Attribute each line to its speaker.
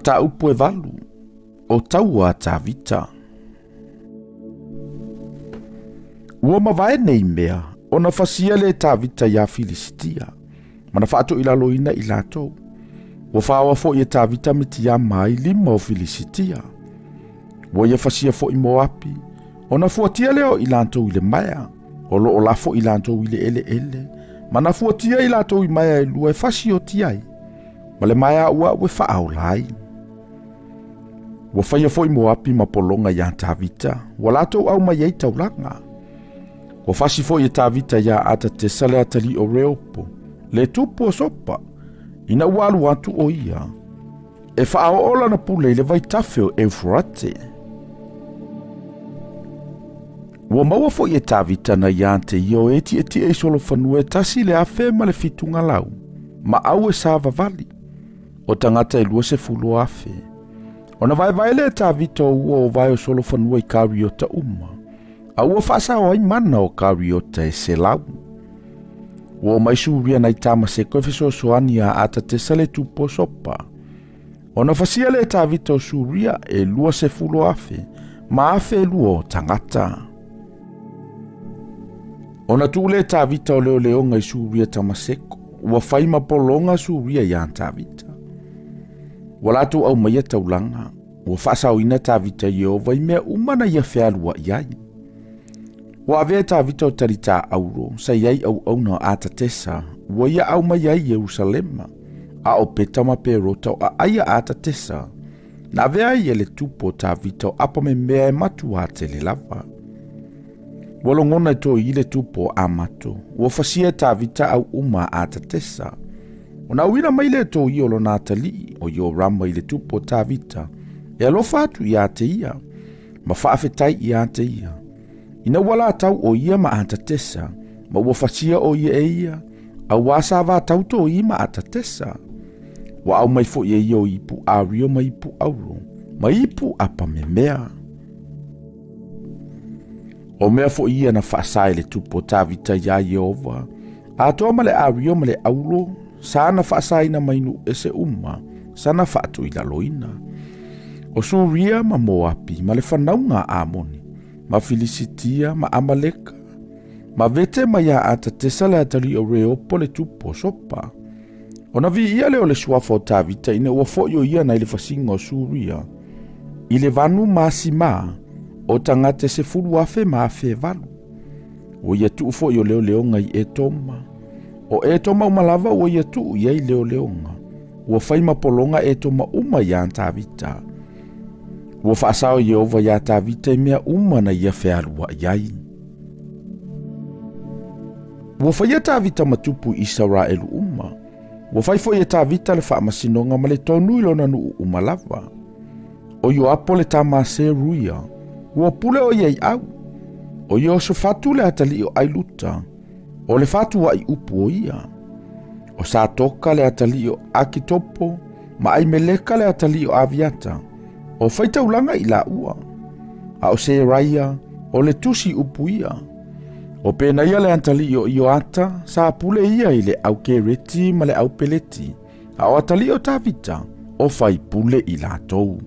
Speaker 1: ta upu e valu, o taua ta vita. Ua mavae nei mea, ona fasia le ta vita ya Filistia, mana faato ila loina ila tou. Ua fawa fo ia ta vita miti ya mai lima o Filistia. Ua ia fasia fo i Moapi, ona fuatia leo ila tou ile maya, o lo la fo ila tou ile ele, mana fuatia ila tou i maya e lua e fasio tiai. Male maya ua ue faau lai. Ua faia fo i Moapi mapolonga ya ta vita, ua la tou au mai ei taulanga. Ua fasi fo i ta vita ya ata te sale atali o Reopo, le tupu o sopa, ina walu atu o ia. E faao ola na pule i le vai tafeo Eufrate. Ua maua fo i ta vita na ya te io eti e solo fanue tasi le afe ma le fitunga lau, ma au e sava vali, o tangata e lua se fulu afe. Ona vai le ta vita o ua o vai o solo fanue i kariota uma, a ua fasa o ai mana o kariota e se lau. Ua mai suria na i tama se koe feso soani a ata te sale tupo sopa. Ona fasia le ta vita o suria e lua se fulu afe, ma afe e lua o tangata. Ona tu le ta vita o leo leonga i suria tamaseko, ua faima polonga suria ya ta vita. Wala tu au mai taulanga, ua fasa o ina ta vita Yehova i mea umana ia fealua iai. Ua avea ta vita o tarita auro, sa iai au na ata tesa, ua ia au mai ai Yerusalema, a o peta ma perota o a aia ata tesa, na avea ia le tupo ta vita o apa me mea e matu a te le lava. Walongona i to i le tupo a matu, ua fasia ta vita au uma ata tesa, o na uina mai le to i olo na tali, o yo rama i le tupo ta vita, e alofa atu i ate ia, ma faafetai i ate ia. Ina wala tau o ia ma ata tesa, ma ua fasia o ia e ia, a wasa va tau to i ma ata tesa. Wa au mai fo ia o ipu ario ma ipu auro, ma ipu apa me mea. O mea fo ia na faasai le tupo ta vita ya Yehova, a toa ma le ario ma le auro, sana faasai na mainu ese uma, sana faatu i la loina. O suria ma Moapi, ma le whanaunga Amoni, ma Filistia, ma Amaleka, ma vete ma ia ata te sale atali o Reopo le tupo sopa. O na vi ia leo le suafa o ta vita ina ua foio ia na ile fasinga o suria. Ile vanu masima, o tangate se fulu afe ma afe valu. O ia tu foio leo leonga i etoma. O etoma umalava o ia tu ia i leo leonga. Ua faima polonga etoma uma ia ta vita. Ua faasao Yehova ia ta vita i mea uma na ia fealua iai. Ua faia ta vita matupu Israelu uma. Ua faifo ia ta vita le faamasinonga ma le tonu ilona nuu umalava. O yo apo le tamase ruia. Ua pule o iai au. O yo sofatu le atali o ailuta. O le fatu wa i upu o ia. O sa toka le atali o akitopo. Ma ai meleka le atali o aviata. O faitaulanga i la ua. A o se raia, o le tusi upu ia. O pena ia le antali o ioata, sa pule ia i le au kereti ma le au peleti. A o atali o ta vita, o fai pule i la tou.